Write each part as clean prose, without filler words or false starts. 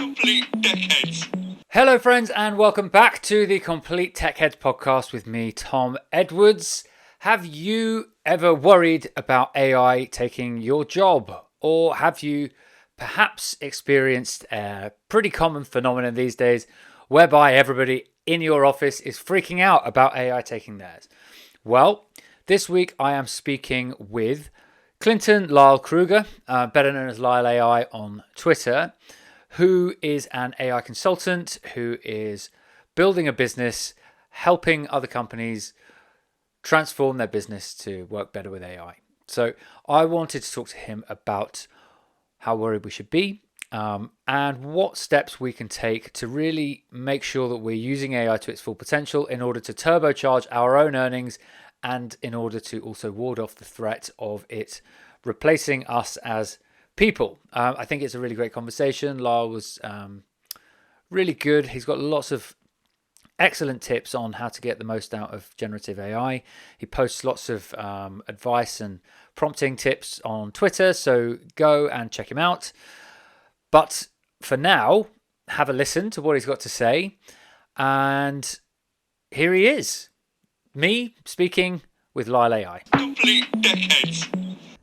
Complete Deckheads. Hello, friends, and welcome back to the Complete Tech Heads podcast with me, Tom Edwards. Have you ever worried about AI taking your job? Or have you perhaps experienced a pretty common phenomenon these days whereby everybody in your office is freaking out about AI taking theirs? Well, this week I am speaking with Clinton Lyle Kruger, better known as Lyle AI on Twitter, who is an AI consultant who is building a business, helping other companies transform their business to work better with AI. So I wanted to talk to him about how worried we should be and what steps we can take to really make sure that we're using AI to its full potential in order to turbocharge our own earnings and in order to also ward off the threat of it replacing us as people. I think it's a really great conversation. Lyle was really good. He's got lots of excellent tips on how to get the most out of generative AI. He posts lots of advice and prompting tips on Twitter, so go and check him out. But for now, have a listen to what he's got to say. And here he is, me speaking with Lyle AI. Complete Deckheads.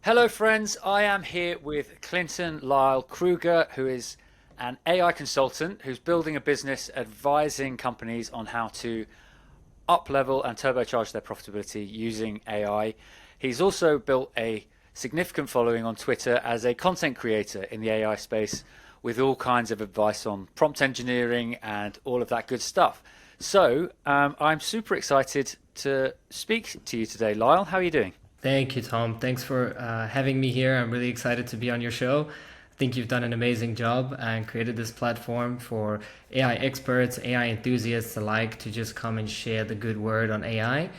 Hello, friends. I am here with Clinton Lyle Kruger, who is an AI consultant who's building a business advising companies on how to up-level and turbocharge their profitability using AI. He's also built a significant following on Twitter as a content creator in the AI space with all kinds of advice on prompt engineering and all of that good stuff. So I'm super excited to speak to you today. Lyle, how are you doing? Thank you, Tom. Thanks for having me here. I'm really excited to be on your show. I think you've done an amazing job and created this platform for AI experts, AI enthusiasts alike to just come and share the good word on AI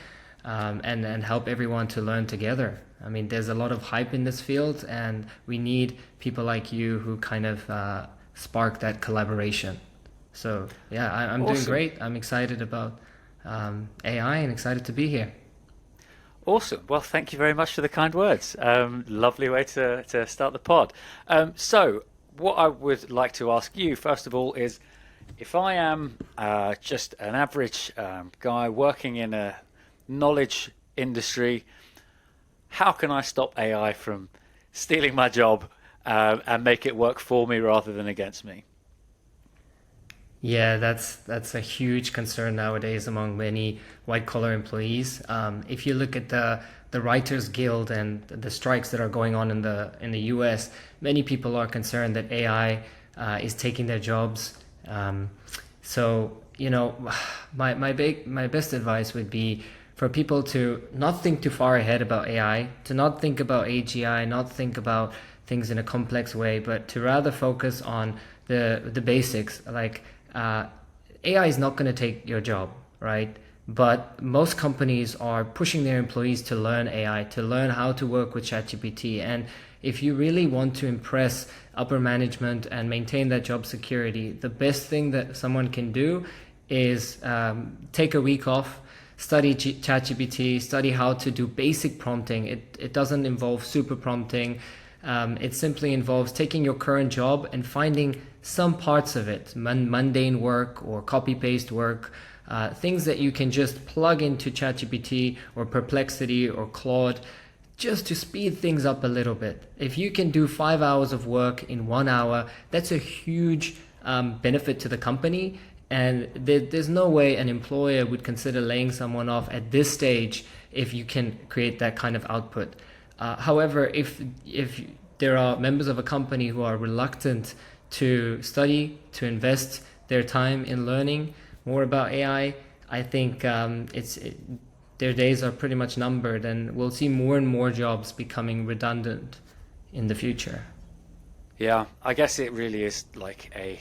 and help everyone to learn together. I mean, there's a lot of hype in this field and we need people like you who kind of spark that collaboration. So yeah, I'm Awesome. doing great. I'm excited about AI and excited to be here. Awesome. Well, thank you very much for the kind words. Lovely way to start the pod. So, what I would like to ask you, first of all, is if I am just an average guy working in a knowledge industry, how can I stop AI from stealing my job and make it work for me rather than against me? Yeah, that's a huge concern nowadays among many white collar employees. If you look at the Writers Guild and the strikes that are going on in the U.S., many people are concerned that AI is taking their jobs. So you know, my best advice would be for people to not think too far ahead about AI, to not think about AGI, not think about things in a complex way, but to rather focus on the basics like AI is not going to take your job, right? But most companies are pushing their employees to learn AI, to learn how to work with ChatGPT. And if you really want to impress upper management and maintain that job security, the best thing that someone can do is take a week off, study ChatGPT, study how to do basic prompting. It doesn't involve super prompting. It simply involves taking your current job and finding some parts of it, mundane work or copy-paste work, things that you can just plug into ChatGPT or Perplexity or Claude just to speed things up a little bit. If you can do 5 hours of work in 1 hour, that's a huge benefit to the company. And there's no way an employer would consider laying someone off at this stage if you can create that kind of output. However, if there are members of a company who are reluctant to study, to invest their time in learning more about AI, I think their days are pretty much numbered, and we'll see more and more jobs becoming redundant in the future. Yeah, I guess it really is like a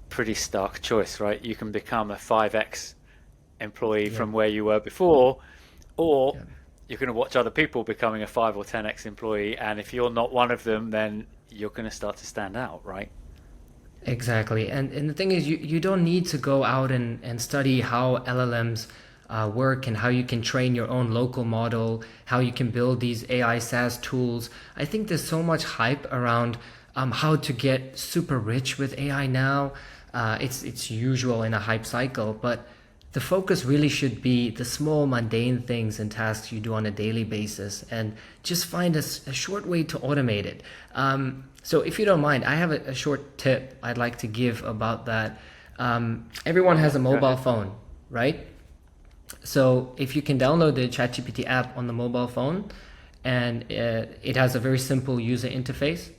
pretty stark choice, right? You can become a 5x employee Yeah. from where you were before, or Yeah. you're going to watch other people becoming a 5 or 10x employee, and if you're not one of them, then you're going to start to stand out, right? Exactly. And the thing is, you don't need to go out and study how LLMs work and how you can train your own local model, how you can build these AI SaaS tools. I think there's so much hype around how to get super rich with AI now. It's usual in a hype cycle, but the focus really should be the small mundane things and tasks you do on a daily basis, and just find a short way to automate it. So if you don't mind, I have a short tip I'd like to give about that. Everyone has a mobile phone, right? So if you can download the ChatGPT app on the mobile phone, and it has a very simple user interface.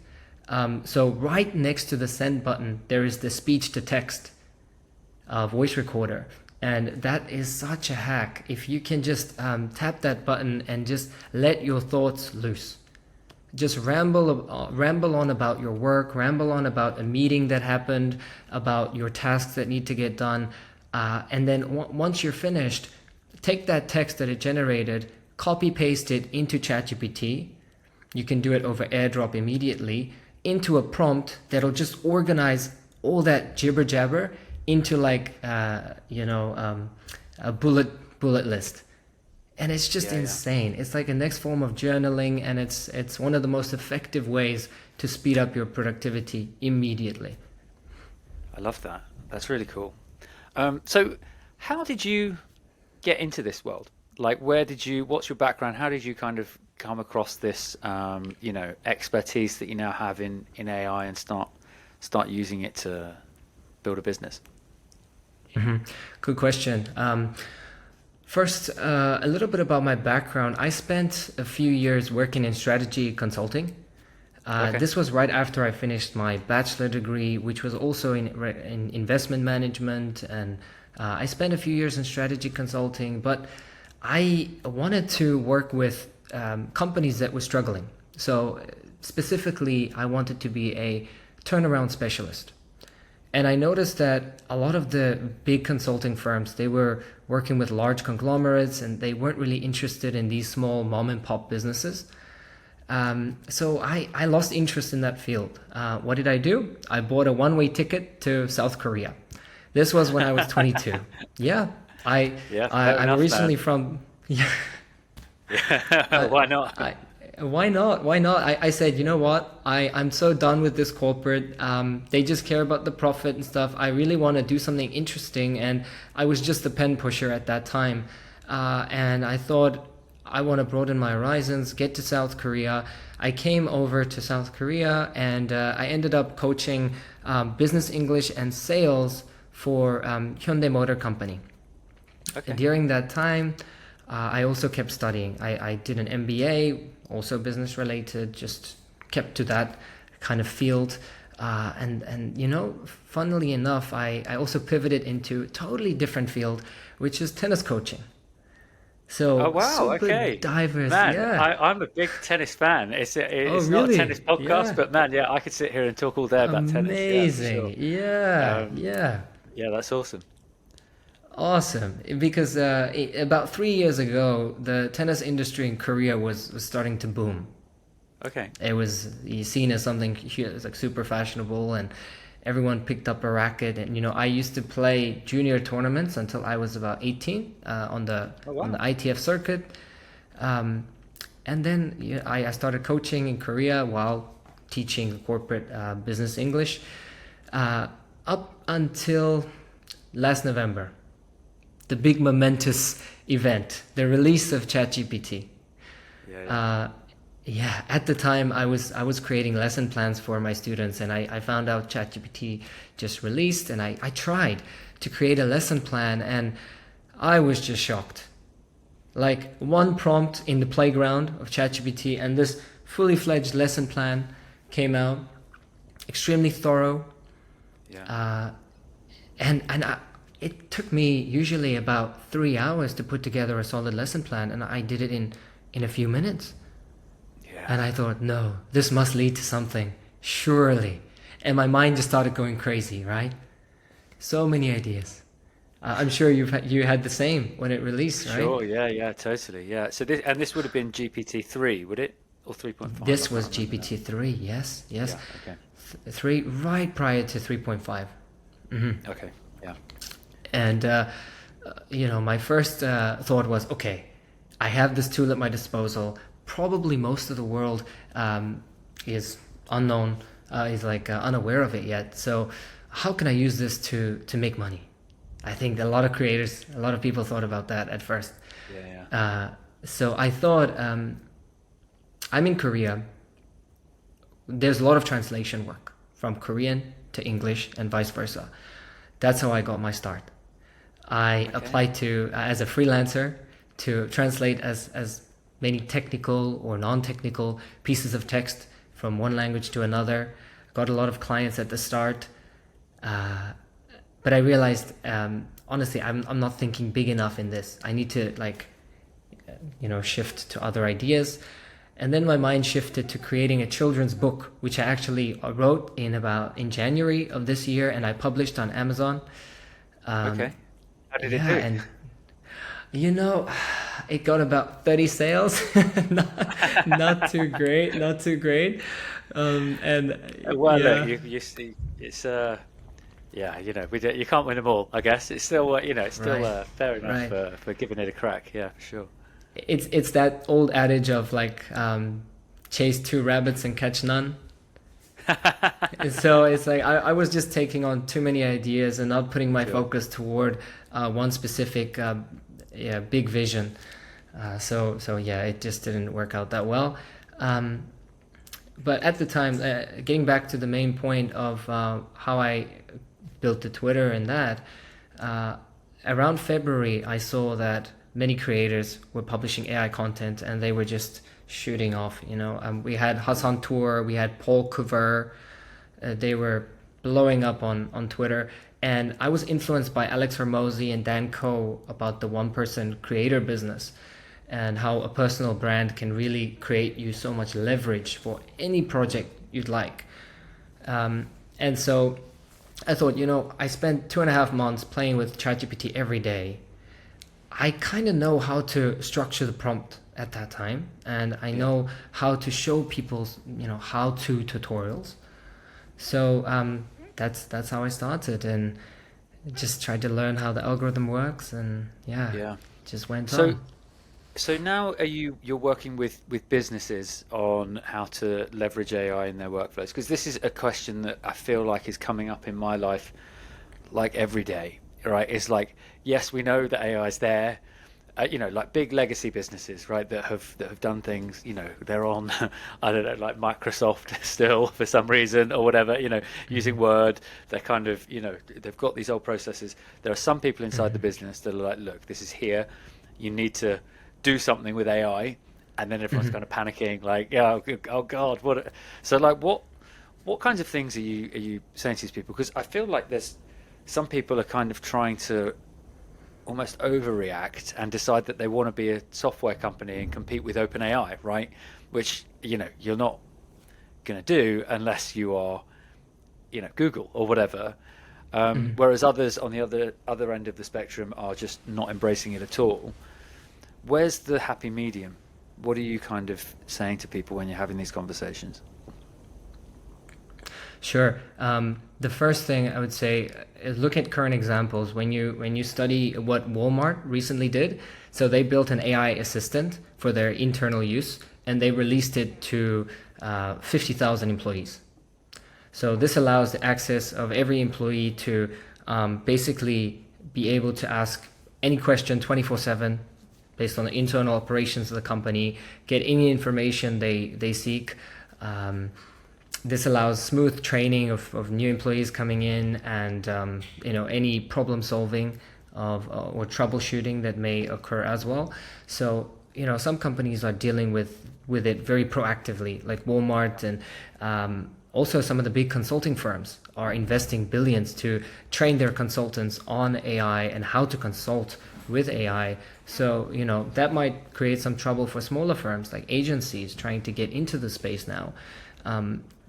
So right next to the send button, there is the speech to text voice recorder. And that is such a hack. If you can just tap that button and just let your thoughts loose. Just ramble on about your work, ramble on about a meeting that happened, about your tasks that need to get done. And then once you're finished, take that text that it generated, copy paste it into ChatGPT. You can do it over AirDrop immediately into a prompt that'll just organize all that jibber jabber into like a bullet list. And it's just insane. It's like a next form of journaling, and it's one of the most effective ways to speed up your productivity immediately. I love that. That's really cool. So how did you get into this world? Like, what's your background? How did you kind of come across this, expertise that you now have in AI and start using it to build a business? Mm-hmm. Good question. First, a little bit about my background. I spent a few years working in strategy consulting. This was right after I finished my bachelor degree, which was also in investment management. And I spent a few years in strategy consulting, but I wanted to work with companies that were struggling. So specifically, I wanted to be a turnaround specialist. And I noticed that a lot of the big consulting firms, they were working with large conglomerates, and they weren't really interested in these small mom and pop businesses. So I lost interest in that field. What did I do? I bought a one-way ticket to South Korea. This was when I was 22. I'm originally from... Why not? Why not? I said, you know what? I'm so done with this corporate. They just care about the profit and stuff. I really want to do something interesting. And I was just a pen pusher at that time. And I thought, I want to broaden my horizons, get to South Korea. I came over to South Korea, and I ended up coaching business English and sales for Hyundai Motor Company. Okay. During that time, I also kept studying. I did an MBA, also business related, just kept to that kind of field. And funnily enough, I also pivoted into a totally different field, which is tennis coaching. So oh wow, super okay. diverse. Man, Yeah. I'm a big tennis fan. It's Oh, not a really? tennis podcast, Yeah. but man, I could sit here and talk all day about tennis. Amazing. Yeah, for sure. Yeah. Um, Yeah. yeah, that's awesome. Awesome. Because about 3 years ago, the tennis industry in Korea was starting to boom. Okay. It was seen as something like super fashionable, and everyone picked up a racket. And I used to play junior tournaments until I was about 18 on the ITF circuit. And then I started coaching in Korea while teaching corporate business English up until last November. The big momentous event, the release of ChatGPT. At the time I was creating lesson plans for my students, and I found out ChatGPT just released, and I tried to create a lesson plan, and I was just shocked. Like one prompt in the playground of ChatGPT, and this fully fledged lesson plan came out, extremely thorough. It took me usually about 3 hours to put together a solid lesson plan, and I did it in a few minutes. And I thought, no, this must lead to something, surely. And my mind just started going crazy, right? So many ideas. I'm sure you had the same when it released, right? Sure, yeah, totally, yeah. So this would have been GPT-3, would it, or 3.5? This was GPT-3, yes. Yeah, okay. 3 right prior to 3.5. Mm-hmm. Okay, yeah. And my first thought was, okay, I have this tool at my disposal. Probably most of the world is unknown is like unaware of it yet. So how can I use this to make money? I think a lot of creators, a lot of people thought about that at first. So I thought, I'm in Korea. There's a lot of translation work from Korean to English and vice versa. That's how I got my start. I applied to as a freelancer to translate as many technical or non-technical pieces of text from one language to another. Got a lot of clients at the start, but I realized honestly I'm not thinking big enough in this. I need to shift to other ideas. And then my mind shifted to creating a children's book, which I actually wrote in January of this year, and I published on Amazon. How did it do? And it got about 30 sales. not too great, not too great. Look, you see, it's you can't win them all. I guess it's still fair enough for giving it a crack. Yeah, for sure. It's that old adage of like chase two rabbits and catch none. So it's like I was just taking on too many ideas and not putting my focus toward one specific big vision. So it just didn't work out that well. But at the time, getting back to the main point of how I built the Twitter and that, around February I saw that many creators were publishing AI content and they were just shooting off. We had Hassan Tour, we had Paul Cover, they were blowing up on Twitter. And I was influenced by Alex Hormozy and Dan Koh about the one-person creator business and how a personal brand can really create you so much leverage for any project you'd like. And so I thought, I spent 2.5 months playing with ChatGPT every day. I kind of know how to structure the prompt at that time, and I know how to show people's, how-to tutorials. So that's how I started, and just tried to learn how the algorithm works, and just went on. So now you're working with businesses on how to leverage AI in their workflows? Because this is a question that I feel like is coming up in my life like every day, right? It's like, yes, we know that AI is there, like big legacy businesses, right, that have done things, they're on, I don't know, like Microsoft still for some reason or whatever, using Word. They're kind of, they've got these old processes. There are some people inside the business that are like, look, this is here. You need to do something with AI, and then everyone's kind of panicking, like, oh God, what? So like, what kinds of things are you saying to these people? Because I feel like there's some people are kind of trying to almost overreact and decide that they want to be a software company and compete with OpenAI, right? Which you're not going to do unless you are, Google or whatever. Whereas others on the other end of the spectrum are just not embracing it at all. Where's the happy medium? What are you kind of saying to people when you're having these conversations? Sure. The first thing I would say is look at current examples. When you study what Walmart recently did, so they built an AI assistant for their internal use, and they released it to 50,000 employees. So this allows the access of every employee to basically be able to ask any question 24/7 based on the internal operations of the company, get any information they seek. This allows smooth training of new employees coming in, and any problem solving or troubleshooting that may occur as well. So some companies are dealing with it very proactively, like Walmart, and also some of the big consulting firms are investing billions to train their consultants on AI and how to consult with AI. So that might create some trouble for smaller firms like agencies trying to get into the space now.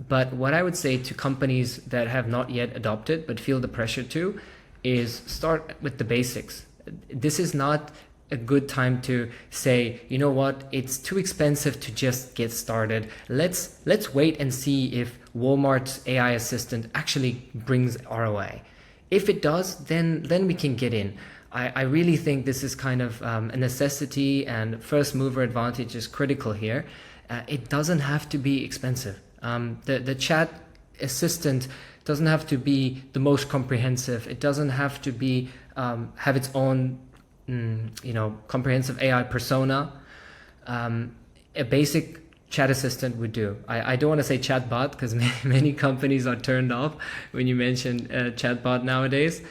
But what I would say to companies that have not yet adopted but feel the pressure to is start with the basics. This is not a good time to say, it's too expensive to just get started. Let's wait and see if Walmart's AI assistant actually brings ROI. If it does, then we can get in. I really think this is kind of a necessity, and first mover advantage is critical here. It doesn't have to be expensive. The chat assistant doesn't have to be the most comprehensive. It doesn't have to be have its own comprehensive AI persona. A basic chat assistant would do. I don't want to say chatbot because many companies are turned off when you mention chatbot nowadays.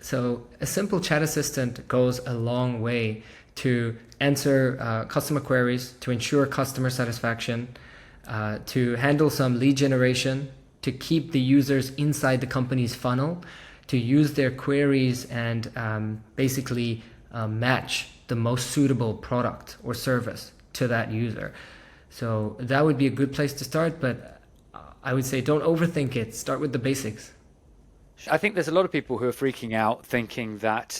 So a simple chat assistant goes a long way to answer customer queries, to ensure customer satisfaction, to handle some lead generation, to keep the users inside the company's funnel, to use their queries and basically match the most suitable product or service to that user. So that would be a good place to start, but I would say don't overthink it. Start with the basics. I think there's a lot of people who are freaking out thinking that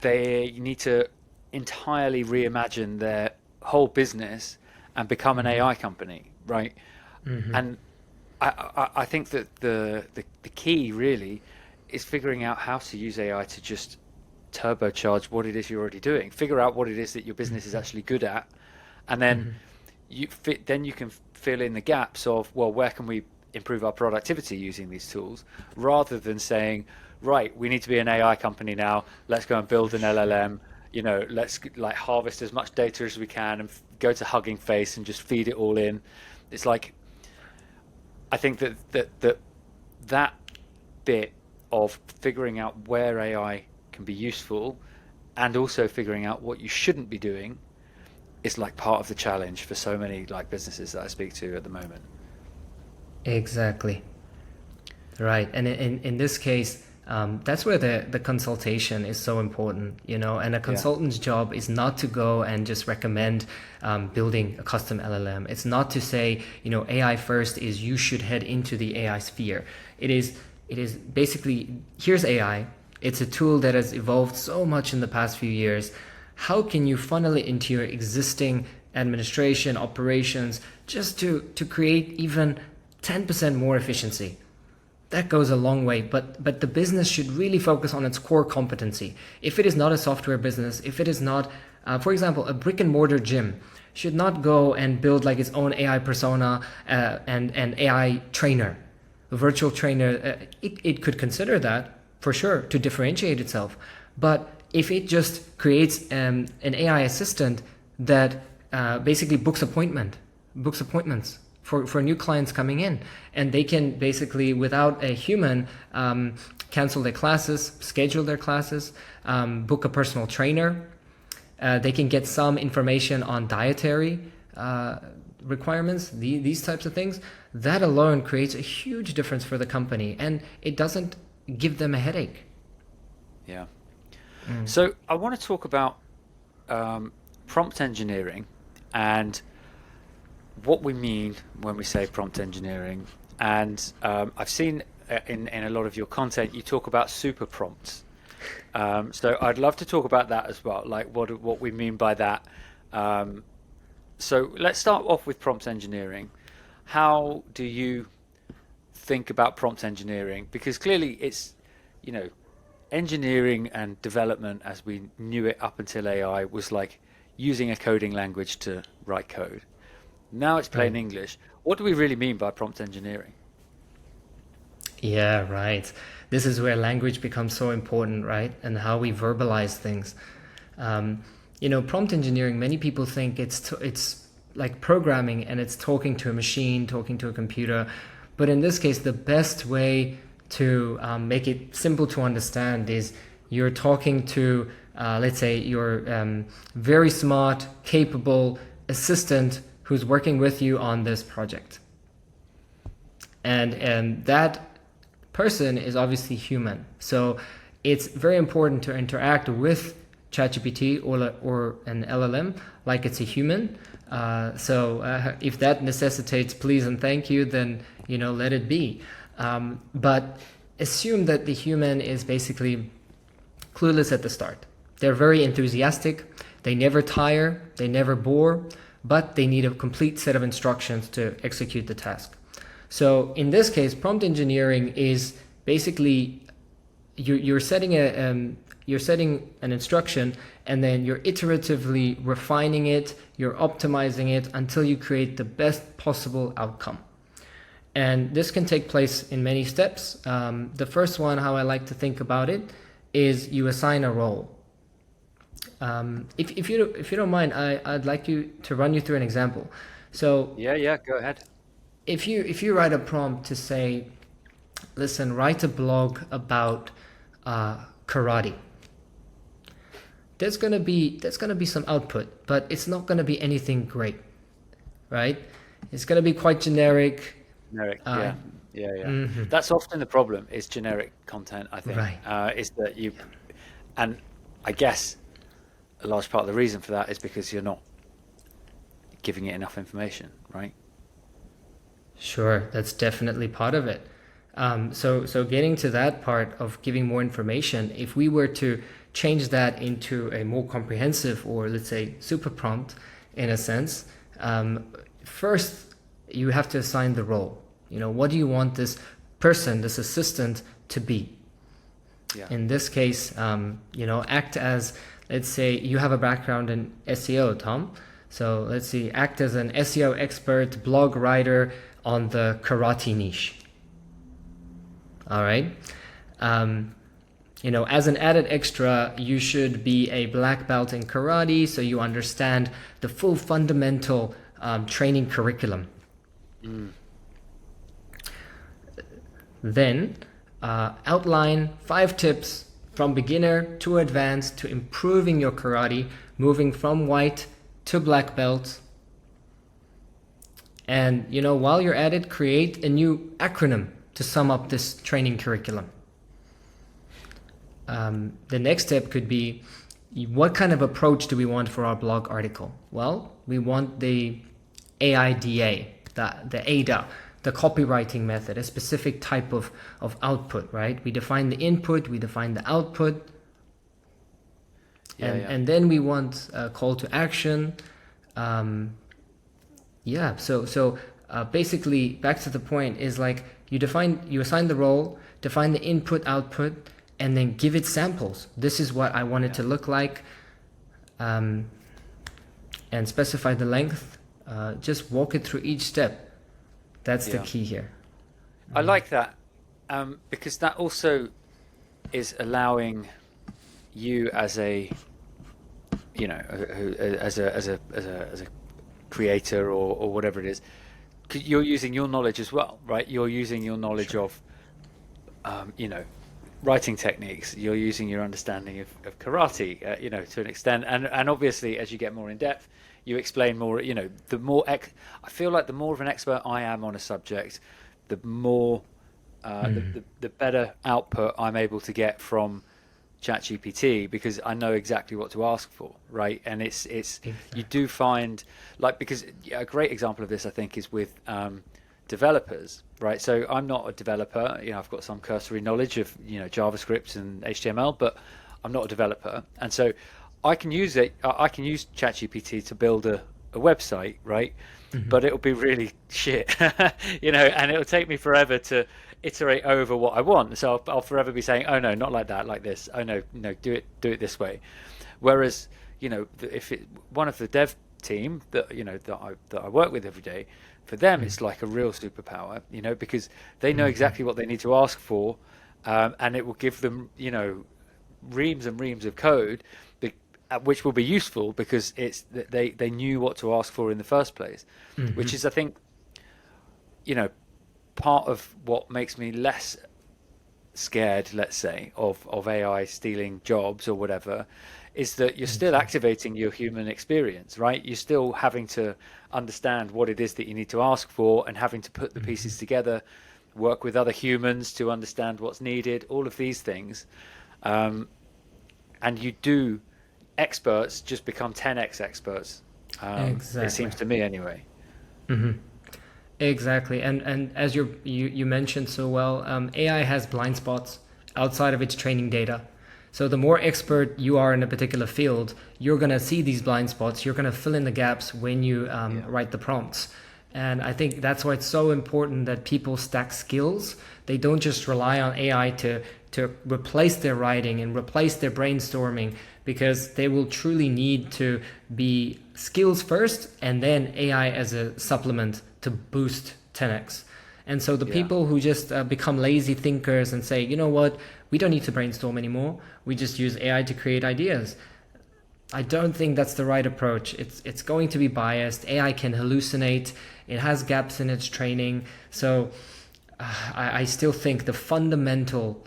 they need to entirely reimagine their whole business and become an AI company, right? And I think that the key really is figuring out how to use AI to just turbocharge what it is you're already doing. Figure out what it is that your business is actually good at, and then you can fill in the gaps of, well, where can we improve our productivity using these tools, rather than saying, right, we need to be an AI company now, let's go and build an LLM, let's like harvest as much data as we can and go to Hugging Face and just feed it all in. It's like, I think that bit of figuring out where AI can be useful and also figuring out what you shouldn't be doing is like part of the challenge for so many like businesses that I speak to at the moment. Exactly. Right. And in this case, that's where the consultation is so important, and a consultant's job is not to go and just recommend building a custom LLM. It's not to say, AI first is you should head into the AI sphere. It is basically, here's AI. It's a tool that has evolved so much in the past few years. How can you funnel it into your existing administration, operations, just to create even 10% more efficiency? That goes a long way, but the business should really focus on its core competency. If it is not a software business, if it is not, for example, a brick and mortar gym, should not go and build like its own AI persona and AI trainer, a virtual trainer. It could consider that for sure to differentiate itself. But if it just creates an AI assistant that basically books appointments for new clients coming in, and they can basically, without a human, cancel their classes, schedule their classes, book a personal trainer. They can get some information on dietary requirements, these types of things. That alone creates a huge difference for the company, and it doesn't give them a headache. Yeah. So I want to talk about prompt engineering and what we mean when we say prompt engineering. And I've seen in a lot of your content, you talk about super prompts. So I'd love to talk about that as well, like what we mean by that. So let's start off with prompt engineering. How do you think about prompt engineering? Because clearly it's, engineering and development as we knew it up until AI was like using a coding language to write code. Now it's plain English. What do we really mean by prompt engineering? Yeah, right. This is where language becomes so important, right? And how we verbalize things. Prompt engineering, many people think it's like programming and it's talking to a machine, talking to a computer. But in this case, the best way to make it simple to understand is you're talking to, let's say, your very smart, capable assistant who's working with you on this project. And that person is obviously human. So it's very important to interact with ChatGPT or an LLM like it's a human. So if that necessitates please and thank you, then let it be. But assume that the human is basically clueless at the start. They're very enthusiastic. They never tire. They never bore. But they need a complete set of instructions to execute the task. So in this case, prompt engineering is basically you're setting an instruction, and then you're iteratively refining it, you're optimizing it until you create the best possible outcome. And this can take place in many steps. The first one, how I like to think about it, is you assign a role. If you don't mind, I'd like you to run you through an example. So Yeah, go ahead. if you write a prompt to say, listen, write a blog about karate, there's gonna be some output, but it's not gonna be anything great, right? It's gonna be quite generic. Generic, Uh, yeah. That's often the problem, is generic content, I think. Right. Is that and I guess a large part of the reason for that is because you're not giving it enough information, right? Sure, that's definitely part of it. So getting to that part of giving more information, if we were to change that into a more comprehensive, or let's say super prompt in a sense, first you have to assign the role. What do you want this person, this assistant, to be? Yeah. In this case, act as, let's say you have a background in SEO, Tom. So let's see, act as an SEO expert, blog writer on the karate niche. All right. As an added extra, you should be a black belt in karate, so you understand the full fundamental training curriculum. Then outline 5 tips from beginner to advanced to improving your karate, moving from white to black belt. And while you're at it, create a new acronym to sum up this training curriculum. The next step could be, what kind of approach do we want for our blog article? Well, we want the AIDA, the AIDA, the copywriting method, a specific type of output, right? We define the input, we define the output, and then we want a call to action. So basically, back to the point is like, you assign the role, define the input output, and then give it samples. This is what I want it to look like, and specify the length. Just walk it through each step. That's the key here. I like that, because that also is allowing you as a creator or whatever it is. You're using your knowledge as well, right? You're using your knowledge of writing techniques. You're using your understanding of karate, to an extent, and obviously as you get more in depth, you explain more. The more I feel like the more of an expert I am on a subject, the more the better output I'm able to get from ChatGPT, because I know exactly what to ask for, right? And it's exactly. You do find, because a great example of this I think is with developers, right? So I'm not a developer, I've got some cursory knowledge of JavaScript and HTML, but I'm not a developer, and so I can use ChatGPT to build a website, right? But it'll be really shit, and it'll take me forever to iterate over what I want. So I'll forever be saying, oh no, not like that, like this. Oh no, do it this way. Whereas, if one of the dev team that I work with every day, for them it's like a real superpower, because they know exactly what they need to ask for, and it will give them reams and reams of code, which will be useful because they knew what to ask for in the first place, which is, I think, part of what makes me less scared, let's say, of AI stealing jobs or whatever, is that you're still activating your human experience, right? You're still having to understand what it is that you need to ask for, and having to put the pieces together, work with other humans to understand what's needed, all of these things. And experts just become 10x experts. Exactly. It seems to me anyway. Exactly, and as you mentioned so well, AI has blind spots outside of its training data. So the more expert you are in a particular field, you're going to see these blind spots. You're going to fill in the gaps when you write the prompts. And I think that's why it's so important that people stack skills. They don't just rely on AI to replace their writing and replace their brainstorming, because they will truly need to be skills first and then AI as a supplement to boost 10x. And so the Yeah. people who just become lazy thinkers and say, you know what, we don't need to brainstorm anymore. We just use AI to create ideas. I don't think that's the right approach. It's going to be biased. AI can hallucinate. It has gaps in its training. So I still think the fundamental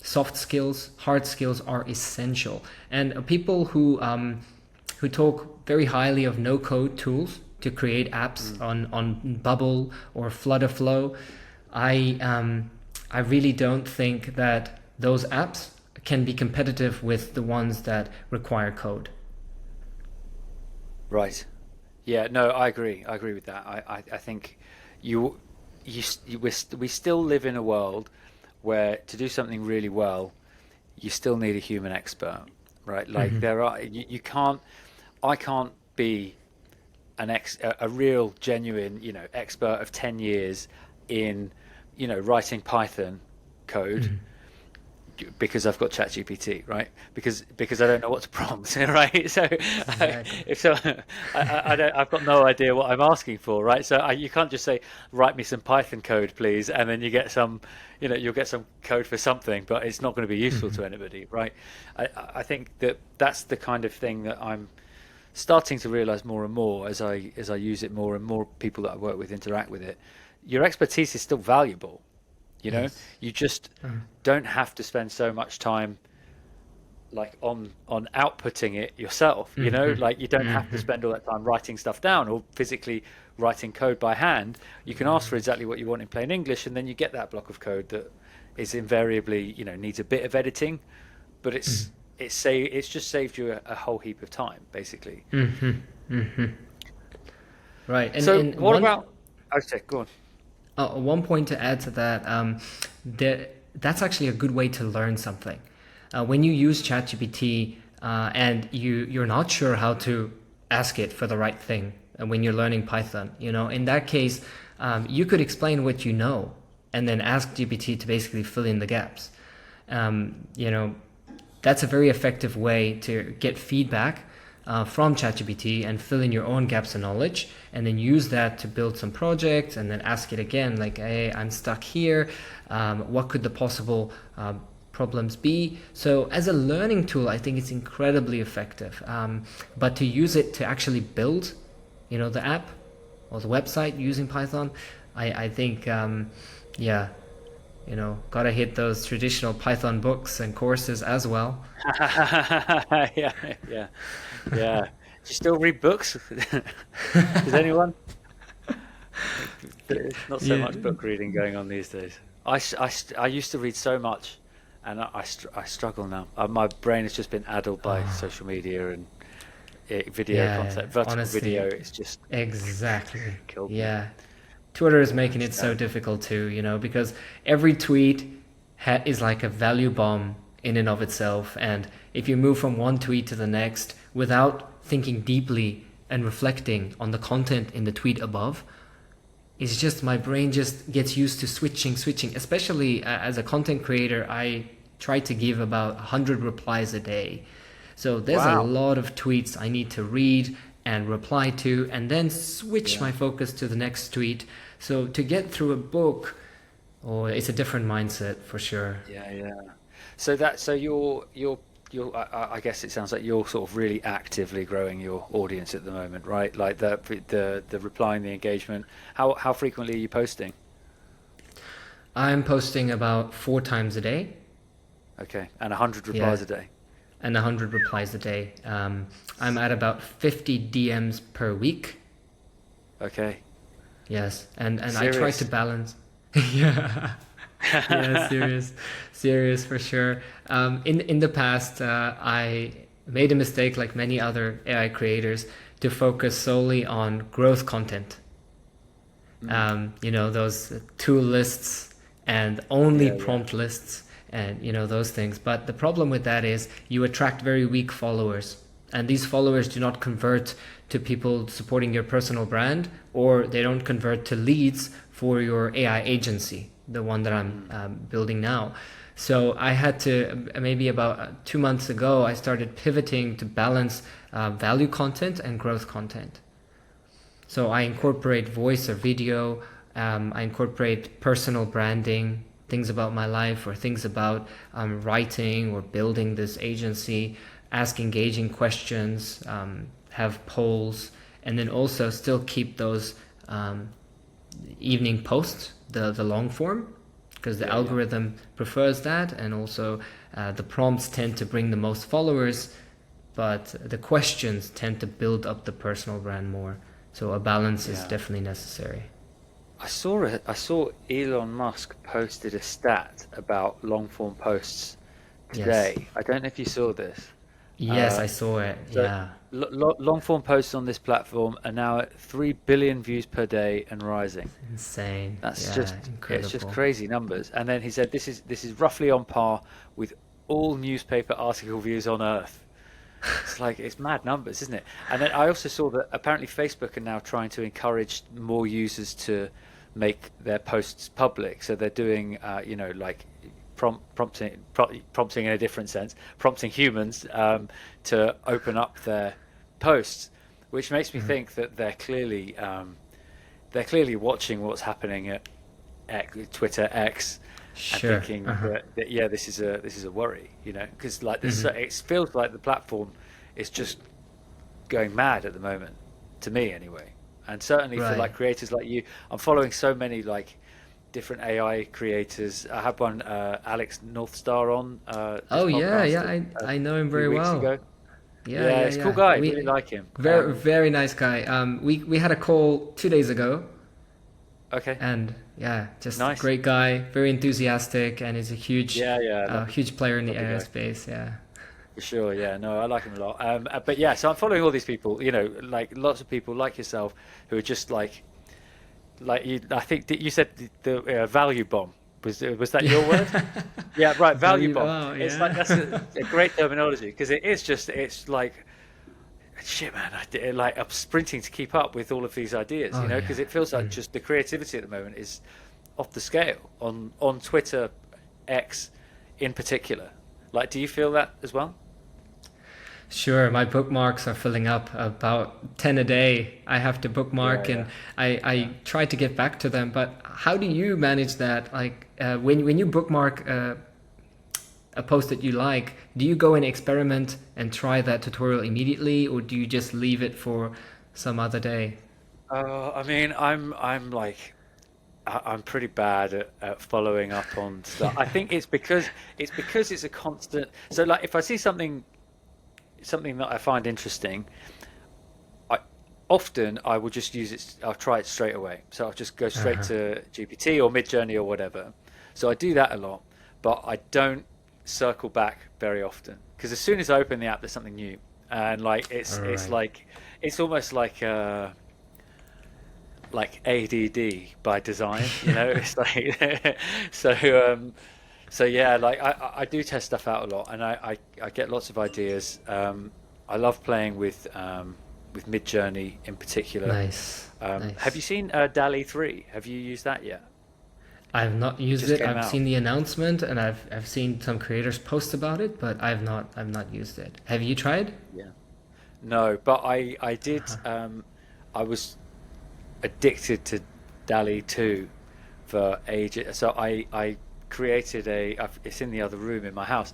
soft skills, hard skills are essential. And people who talk very highly of no-code tools to create apps on Bubble or Flutterflow, I really don't think that those apps can be competitive with the ones that require code. Right. Yeah, no, I agree. I agree with that. I think you, we still live in a world where to do something really well, you still need a human expert, right? Like there are, you can't, I can't be a real genuine, expert of 10 years in, writing Python code because I've got ChatGPT, right? Because I don't know what to prompt, right? So Exactly. if so, I don't, I've got no idea what I'm asking for, right? So you can't just say, write me some Python code, please, and then you get some, you'll get some code for something, but it's not going to be useful to anybody, right? I think that's the kind of thing that I'm starting to realize more and more as I use it more and more people that I work with interact with it. Your expertise is still valuable. Yes. You just don't have to spend so much time like on outputting it yourself. Like you don't have to spend all that time writing stuff down or physically writing code by hand. You can ask for exactly what you want in plain English, and then you get that block of code that is invariably needs a bit of editing, but it's just saved you a whole heap of time basically. Right. And, So and what one about? Okay, go on. one point to add to that, that's actually a good way to learn something. When you use ChatGPT and you're not sure how to ask it for the right thing, when you're learning Python, in that case, you could explain what you know and then ask GPT to basically fill in the gaps. That's a very effective way to get feedback from ChatGPT and fill in your own gaps of knowledge, and then use that to build some projects, and then ask it again, like, hey, I'm stuck here. What could the possible problems be? So as a learning tool, I think it's incredibly effective. But to use it to actually build, the app or the website using Python, I think, gotta hit those traditional Python books and courses as well. Yeah, yeah, yeah. Do you still read books? Does anyone? There's not so Yeah. much book reading going on these days. I used to read so much, and I struggle now. My brain has just been addled by social media and video Yeah, content, vertical honestly, video. It's just exactly. killed me. Yeah. Twitter is making it so difficult too, because every tweet is like a value bomb in and of itself. And if you move from one tweet to the next without thinking deeply and reflecting on the content in the tweet above, it's just my brain just gets used to switching, especially as a content creator. I try to give about 100 replies a day. So there's a Wow. lot of tweets I need to read and reply to, and then switch my focus to the next tweet. So to get through a book, it's a different mindset for sure. Yeah, yeah. So I guess it sounds like you're sort of really actively growing your audience at the moment, right? Like the replying, the engagement. How frequently are you posting? I'm posting about 4 times a day. Okay, and 100 Yeah. replies a day. And 100 replies a day. I'm at about 50 DMs per week. Okay. Yes, and I try Serious. to balance. Yeah, yeah, serious for sure. In the past, I made a mistake, like many other AI creators, to focus solely on growth content. Those tool lists and only Yeah, yeah. prompt lists, and those things. But the problem with that is you attract very weak followers, and these followers do not convert to people supporting your personal brand, or they don't convert to leads for your AI agency, the one that I'm building now. So I had to, maybe about 2 months ago, I started pivoting to balance value content and growth content. So I incorporate voice or video I incorporate personal branding, things about my life or things about writing or building this agency, ask engaging questions, have polls, and then also still keep those evening posts, the long form, because the algorithm prefers that, and also the prompts tend to bring the most followers, but the questions tend to build up the personal brand more. So a balance is definitely necessary. I saw Elon Musk posted a stat about long form posts Yes. today. I don't know if you saw this. Yes, I saw it. So Yeah. long form posts on this platform are now at 3 billion views per day and rising. Insane. That's Yeah, it's just incredible. crazy numbers. And then he said this is roughly on par with all newspaper article views on Earth. It's like it's mad numbers, isn't it? And then I also saw that apparently Facebook are now trying to encourage more users to make their posts public. So they're doing, like prompting in a different sense, prompting humans to open up their posts, which makes me think that they're clearly watching what's happening at Twitter X, and Sure. thinking Uh-huh. that yeah, this is a worry, because like this, it feels like the platform is just going mad at the moment, to me anyway, and certainly for Right. like creators like you. I'm following so many like different AI creators. I had one, Alex Northstar, on this Oh yeah, podcast yeah. a I know him few very weeks well. ago. Yeah, Yeah, yeah, it's a cool yeah. guy. Really like him. Very nice guy. We had a call 2 days ago, Okay, and yeah, just nice. great guy, very enthusiastic, and is a Yeah, yeah, huge player in the lovely AI guy. space. Yeah. For sure, yeah, no, I like him a lot. But yeah, so I'm following all these people, like lots of people like yourself who are just like you. I think that you said the value bomb, was that your word? Yeah. Yeah, right, value Value. bomb. Oh It's like that's yeah. a great terminology, because it's like shit, man. I'm sprinting to keep up with all of these ideas, Oh yeah. because it feels like just the creativity at the moment is off the scale on Twitter X in particular. Like, do you feel that as well? Sure, my bookmarks are filling up about 10 a day. I have to Yeah, bookmark and yeah, I try to get back to them. But how do you manage that? Like when you bookmark a post that you like, do you go and experiment and try that tutorial immediately, or do you just leave it for some other day? I mean, I'm pretty bad at following up on stuff. I think it's because it's a constant. So like, if I see something that I find interesting, I I will just use it. I'll try it straight away. So I'll just go straight Uh-huh. to GPT or Midjourney or whatever. So I do that a lot, but I don't circle back very often, because as soon as I open the app, there's something new, and like All it's right. like it's almost like ADD by design. It's like so so yeah, like I do test stuff out a lot, and I get lots of ideas. I love playing with Midjourney in particular. Nice. Have you Nice. seen DALL-E 3? Have you used that yet? I've not It used just it. came I've out. seen the announcement and I've seen some creators post about it, but I've not used it. Have you tried? Yeah. No, but I did. Uh-huh. I was addicted to DALL-E 2 for ages. So I created it's in the other room in my house.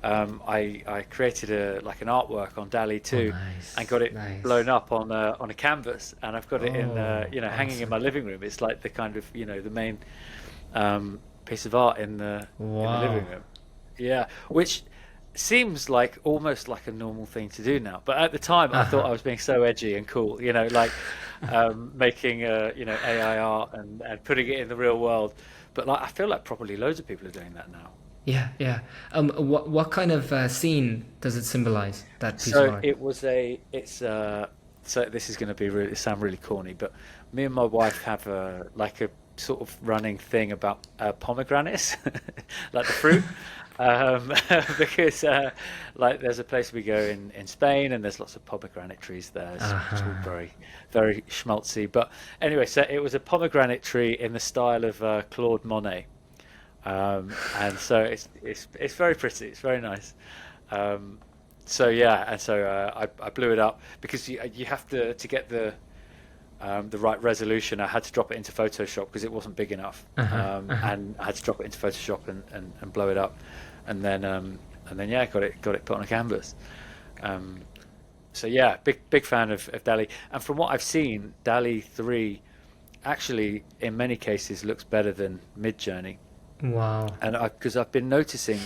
I created an artwork on DALL-E Oh, 2 and nice. got it blown Nice. up on a canvas, and I've got it in Oh, hanging in my awesome. living room. It's like the kind of the main piece of art in the living Wow. room. Yeah, which seems like almost like a normal thing to do now. But at the time, I thought Uh-huh. I was being so edgy and cool, like making AI art and putting it in the real world. But like, I feel like probably loads of people are doing that now. Yeah, yeah. What kind of scene does it symbolize, that piece of So art? so this is going to be really sound really corny, but me and my wife have a sort of running thing about pomegranates, like the fruit, um, because like there's a place we go in Spain, and there's lots of pomegranate trees there. It's all Uh-huh. very very schmaltzy. But anyway, so it was a pomegranate tree in the style of Claude Monet, and so it's very pretty. It's very nice. Um, so yeah, and so I blew it up because you have to get the right resolution, I had to drop it into Photoshop because it wasn't big enough, and I had to drop it into Photoshop and blow it up, and then yeah, got it put on a canvas. So yeah, big fan of DALL-E, and from what I've seen, DALL-E 3 actually in many cases looks better than Midjourney, Wow. and because I've been noticing,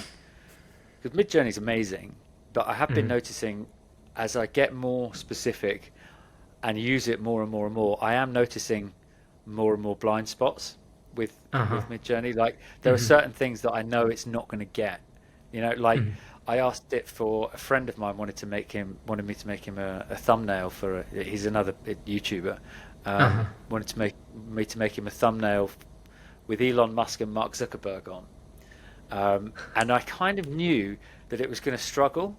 because Midjourney is amazing, but I have been noticing as I get more specific and use it more and more and more, I am noticing more and more blind spots with Midjourney. Like there are certain things that I know it's not going to get. You know, like I asked it for a friend of mine wanted me to make him a thumbnail for he's another YouTuber. Wanted to make him a thumbnail with Elon Musk and Mark Zuckerberg on. And I kind of knew that it was going to struggle.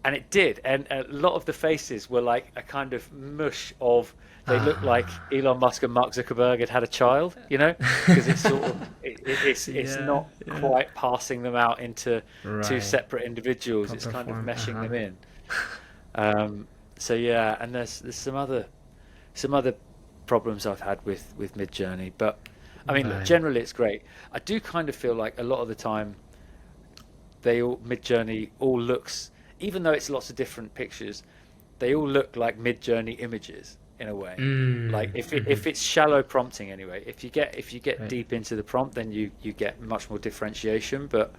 And it did, and a lot of the faces were like a kind of mush of. They looked like Elon Musk and Mark Zuckerberg had a child, you know, because it's sort of it's not quite passing them out into two separate individuals. Proper it's kind form. of meshing them in. So yeah, and there's some other problems I've had with Midjourney, but I mean, look, generally it's great. I do kind of feel like a lot of the time, Midjourney all looks. Even though it's lots of different pictures, they all look like Midjourney images in a way. Like if it's shallow prompting anyway, if you get deep into the prompt, then you get much more differentiation. But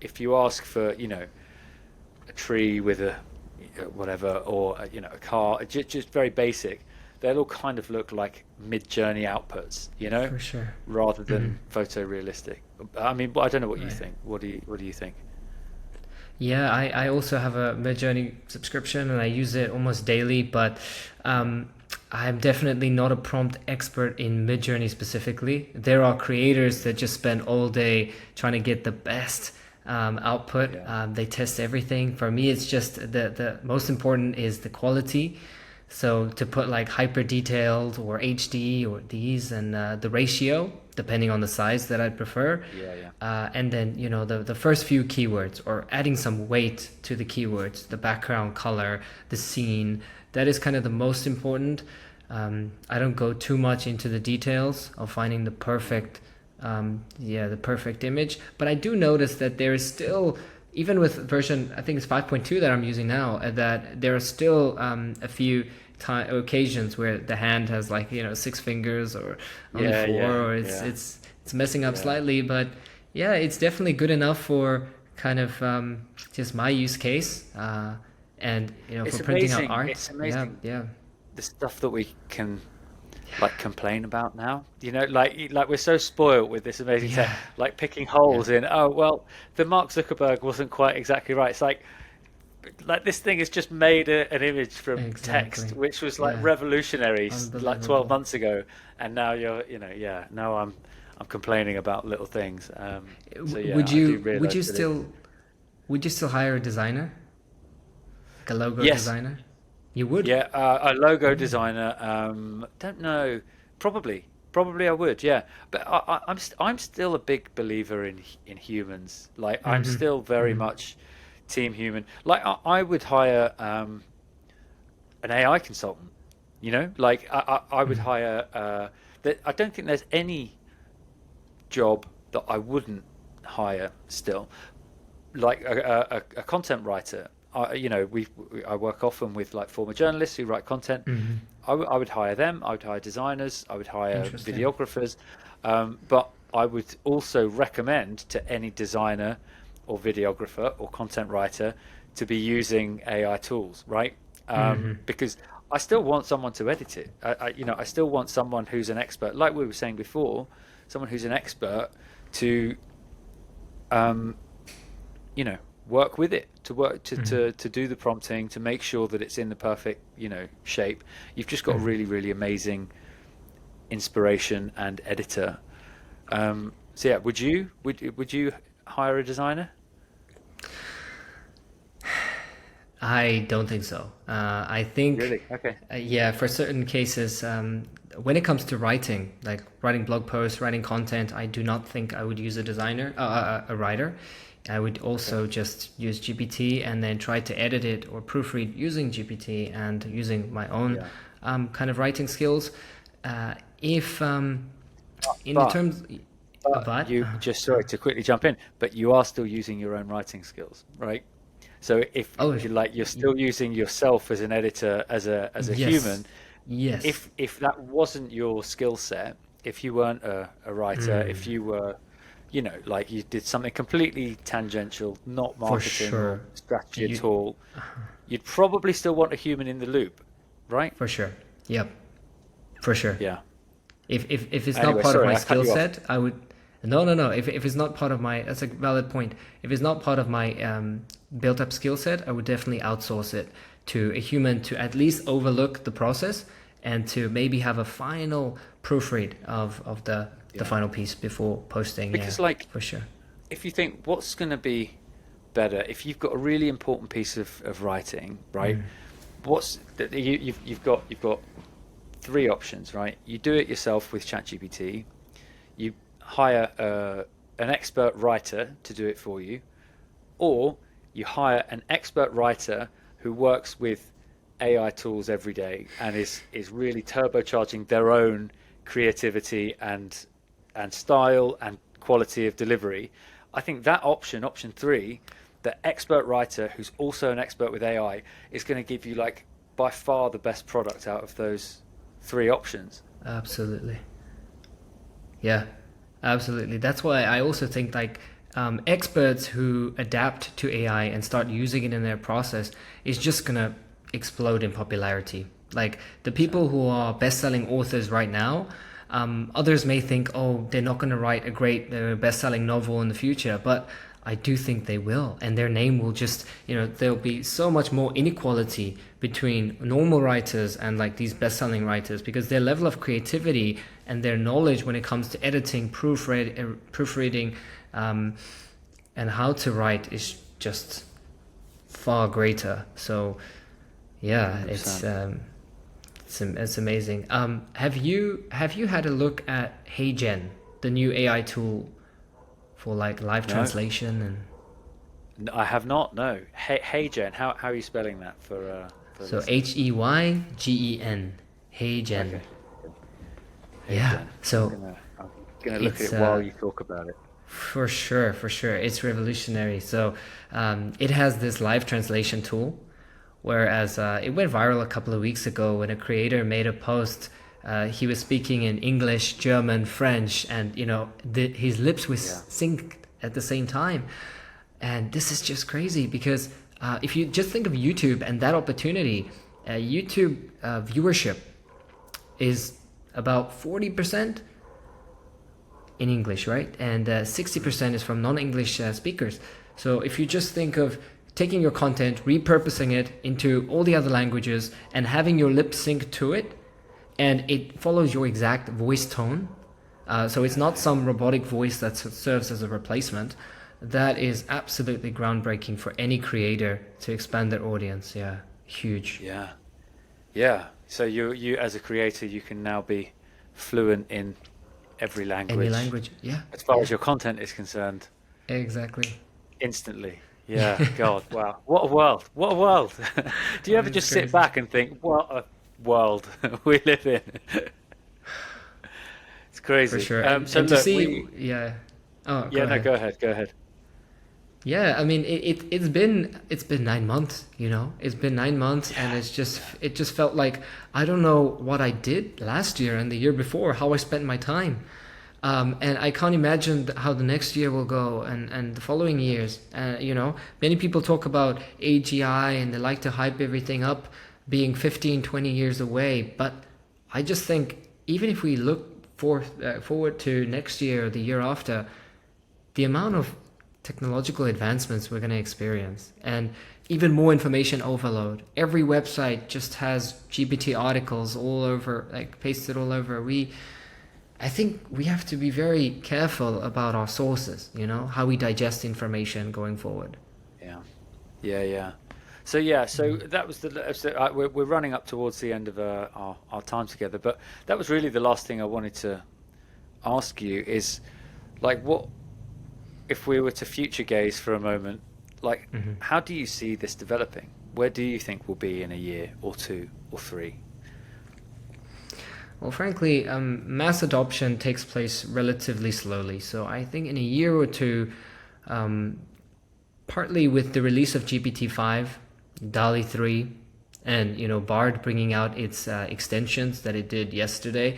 if you ask for a tree with a whatever, or a car, just very basic, they'll all kind of look like Midjourney outputs, For sure. rather than photorealistic. I mean, I don't know what you think. What do you think? Yeah, I also have a Midjourney subscription and I use it almost daily, but I'm definitely not a prompt expert in Midjourney specifically. There are creators that just spend all day trying to get the best output. They test everything. For me, it's just the most important is the quality. So to put like hyper detailed or HD or these, and the ratio, depending on the size that I prefer. And then, the first few keywords, or adding some weight to the keywords, the background color, the scene, that is kind of the most important. I don't go too much into the details of finding the perfect image. But I do notice that there is still, even with version, I think it's 5.2 that I'm using now, that there are still a few occasions where the hand has like 6 fingers or only 4, or it's messing up slightly. But yeah, it's definitely good enough for kind of just my use case, and for printing out art. It's amazing. Yeah. The stuff that we can like complain about now, like we're so spoiled with this amazing tech, like picking holes in. Oh well, the Mark Zuckerberg wasn't quite exactly right. It's like this thing has just made an image from text, which was like revolutionary like 12 months ago, and now now I'm complaining about little things. Would you still hire a designer, like a logo designer? You would? Yeah, a logo designer. Don't know. Probably I would. Yeah, but I'm still a big believer in humans. Like I'm still very much team human. Like I would hire an AI consultant. Like I would hire. I don't think there's any job that I wouldn't hire still. Like a content writer. I work often with like former journalists who write content. I would hire them. I would hire designers. I would hire videographers. But I would also recommend to any designer or videographer or content writer to be using AI tools, right? Because I still want someone to edit it. I still want someone who's an expert, like we were saying before, someone who's an expert to, work with it, to do the prompting, to make sure that it's in the perfect, shape. You've just got a really, really amazing inspiration and editor. So yeah, would you hire a designer? I don't think so. I think Really? Okay. for certain cases, when it comes to writing, like writing blog posts, writing content, I do not think I would use a designer, a writer. I would also just use GPT and then try to edit it or proofread using GPT and using my own kind of writing skills. If in the But terms, but but you just, sorry to quickly jump in, but you are still using your own writing skills, right? So oh, if you like, you're still using yourself as an editor, as a yes, human. yes, If that wasn't your skill set, if you weren't a writer, if you were, like you did something completely tangential, not for marketing or sure. strategy at You, all, you'd probably still want a human in the loop, right? for sure. Yep, for sure. Yeah. If it's not Anyway, part of sorry, my I cut skill you off. set, I would. No, no, no. If it's not part of my, that's a valid point. If it's not part of my built up skill set, I would definitely outsource it to a human to at least overlook the process and to maybe have a final proofread of the Yeah. final piece before posting. Yeah, Because like, for sure. if you think what's going to be better, if you've got a really important piece of writing, right? You've got three options, right? You do it yourself with ChatGPT. You hire an expert writer to do it for you, or you hire an expert writer who works with AI tools every day and is really turbocharging their own creativity and style and quality of delivery. I think that option three, the expert writer who's also an expert with AI, is going to give you like by far the best product out of those three options. Absolutely. Yeah, absolutely. That's why I also think like experts who adapt to AI and start using it in their process is just gonna explode in popularity. Like the people who are best-selling authors right now, others may think, oh, they're not gonna write a great best-selling novel in the future, but I do think they will, and their name will just, there'll be so much more inequality between normal writers and like these best-selling writers because their level of creativity and their knowledge when it comes to editing, proofreading, and how to write is just far greater. So, yeah, 100%. it's amazing. Have you had a look at HeyGen, the new AI tool for like live No, translation and I have not. No. Hey Jen, how are you spelling that for so listeners? HeyGen, HeyGen. Okay. Hey Yeah. Jen, So I'm gonna look at it's it while you talk about it. for sure, it's revolutionary. So it has this live translation tool, whereas it went viral a couple of weeks ago when a creator made a post. He was speaking in English, German, French, and his lips were Yeah. synced at the same time. And this is just crazy because if you just think of YouTube and that opportunity, YouTube viewership is about 40% in English, right? And 60% is from non-English speakers. So if you just think of taking your content, repurposing it into all the other languages, and having your lip sync to it, and it follows your exact voice tone. So it's not some robotic voice that serves as a replacement. That is absolutely groundbreaking for any creator to expand their audience. Yeah, huge. Yeah. Yeah. So you as a creator, you can now be fluent in every Any language language. Yeah, as far yeah, as your content is concerned exactly. instantly. Yeah. God. Wow. What a world. What a world. Do you ever It's just sit crazy. back and think, what a world we live in? It's For crazy. sure. So And to look, see, yeah. Oh, go yeah, no, ahead. go ahead. Go ahead. Yeah, I mean it's been 9 months, It's been 9 months and Yeah. it just felt like I don't know what I did last year and the year before, how I spent my time. And I can't imagine how the next year will go and the following years. Many people talk about AGI and they like to hype everything up being 15, 20 years away. But I just think even if we look forward to next year or the year after, the amount of technological advancements we're going to experience and even more information overload. Every website just has GPT articles all over, like pasted all over. I think we have to be very careful about our sources, how we digest information going forward. Yeah. Yeah. Yeah. So yeah, so that was we're running up towards the end of our time together, but that was really the last thing I wanted to ask you is like what if we were to future gaze for a moment, like how do you see this developing? Where do you think we'll be in a year or two or three? Well, frankly, mass adoption takes place relatively slowly. So I think in a year or two, um, partly with the release of GPT-5, DALI 3, and Bard bringing out its extensions that it did yesterday,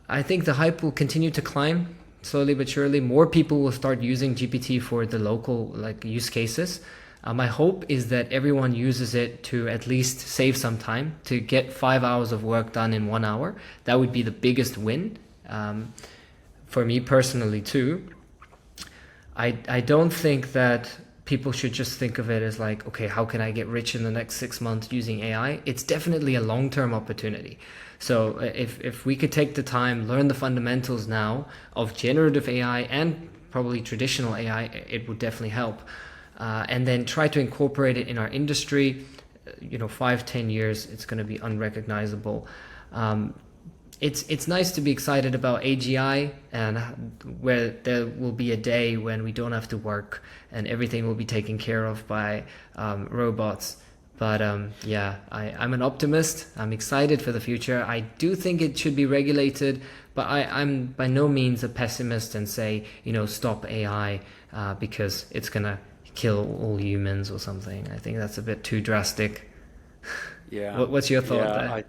I think the hype will continue to climb slowly but surely. More people will start using GPT for the local use cases. My hope is that everyone uses it to at least save some time, to get 5 hours of work done in 1 hour. That would be the biggest win for me personally too. I don't think that people should just think of it as like, okay, how can I get rich in the next 6 months using AI? It's definitely a long-term opportunity. So if we could take the time, learn the fundamentals now of generative AI and probably traditional AI, it would definitely help. And then try to incorporate it in our industry. 5-10 years, it's going to be unrecognizable. It's nice to be excited about AGI, and where there will be a day when we don't have to work and everything will be taken care of by robots. But I'm an optimist. I'm excited for the future. I do think it should be regulated, but I'm by no means a pessimist and say, stop AI because it's going to kill all humans or something. I think that's a bit too drastic. Yeah. What's your thought there?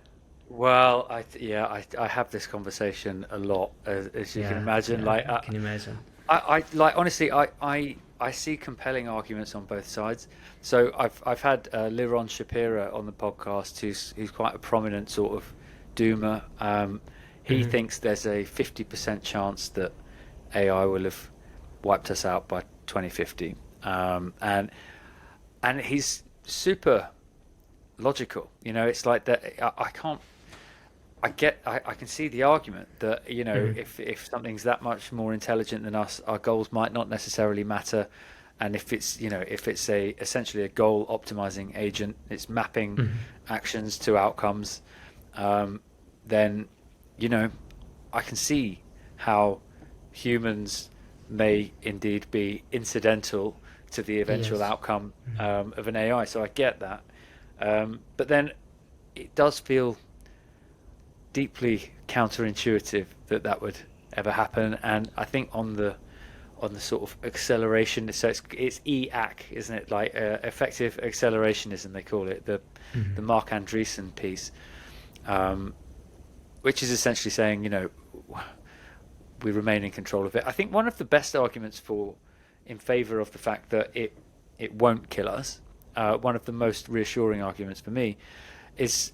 I have this conversation a lot, as you can imagine. I can imagine. I honestly, I see compelling arguments on both sides. So I've had Liron Shapira on the podcast, who's quite a prominent sort of doomer. He thinks there's a 50% chance that AI will have wiped us out by 2050, and he's super logical. It's like that. I can see the argument that if something's that much more intelligent than us, our goals might not necessarily matter, and if it's essentially a goal optimizing agent, it's mapping actions to outcomes, then I can see how humans may indeed be incidental to the eventual outcome of an AI. So I get that, but then it does feel deeply counterintuitive that would ever happen. And I think on the sort of acceleration, so it's EAC, isn't it? Like effective accelerationism, they call it, the Mark Andreessen piece, which is essentially saying we remain in control of it. I think one of the best arguments in favor of the fact that it won't kill us, one of the most reassuring arguments for me, is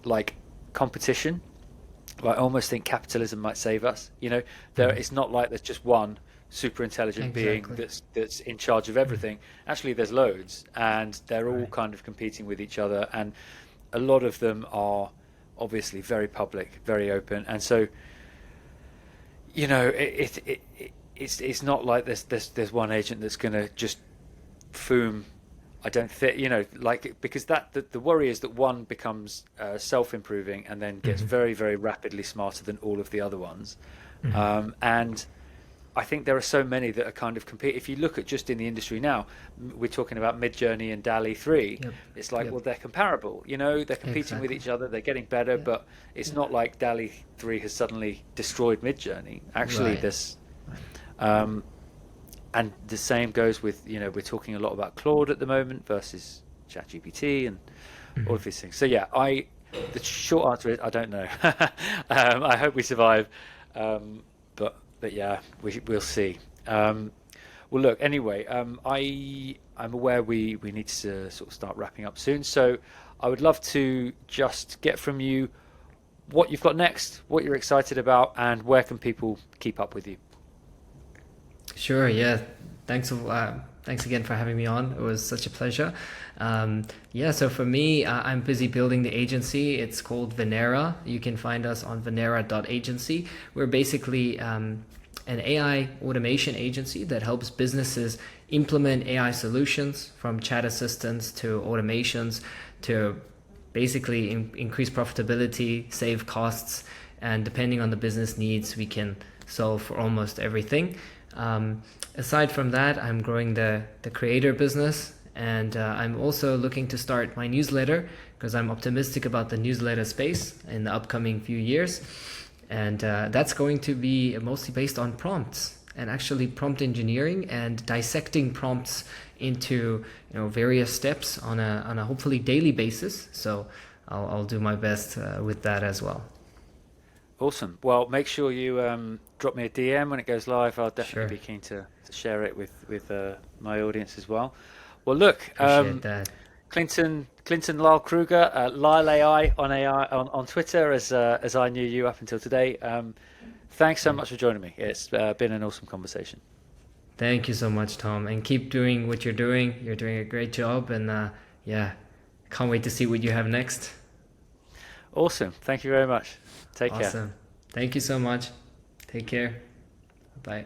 like competition. I almost think capitalism might save us. It's not like there's just one super intelligent being that's in charge of everything. Actually, there's loads, and they're all kind of competing with each other, and a lot of them are obviously very public, very open, and so it's not like there's one agent that's going to just boom. I don't think because the worry is that one becomes self-improving and then gets very, very rapidly smarter than all of the other ones, and I think there are so many that are kind of compete. If you look at just in the industry now, we're talking about Midjourney and DALI 3. It's like, well, they're comparable. They're competing with each other. They're getting better, but it's not like DALI 3 has suddenly destroyed Midjourney. Actually, this. And the same goes with, we're talking a lot about Claude at the moment versus ChatGPT and all of these things. So the short answer is I don't know. I hope we survive, but yeah, we'll see. Well, look, anyway, I'm aware we need to sort of start wrapping up soon. So I would love to just get from you what you've got next, what you're excited about, and where can people keep up with you. Sure. Yeah. Thanks again for having me on. It was such a pleasure. So for me, I'm busy building the agency. It's called Venera. You can find us on venera.agency. We're basically an AI automation agency that helps businesses implement AI solutions, from chat assistants to automations, to basically increase profitability, save costs, and depending on the business needs, we can solve for almost everything. Aside from that, I'm growing the creator business, And I'm also looking to start my newsletter because I'm optimistic about the newsletter space in the upcoming few years. And that's going to be mostly based on prompts and actually prompt engineering and dissecting prompts into various steps on a hopefully daily basis. So I'll do my best with that as well. Awesome. Well, make sure you drop me a DM when it goes live. I'll definitely Sure. be keen to share it with my audience as well. Well, look, Appreciate that. Clinton Lyle Kruger, Lyle AI on Twitter, as I knew you up until today. Thanks so much for joining me. It's been an awesome conversation. Thank you so much, Tom, and keep doing what you're doing. You're doing a great job, and yeah, can't wait to see what you have next. Awesome. Thank you very much. Take care. Awesome. Thank you so much. Take care. Bye.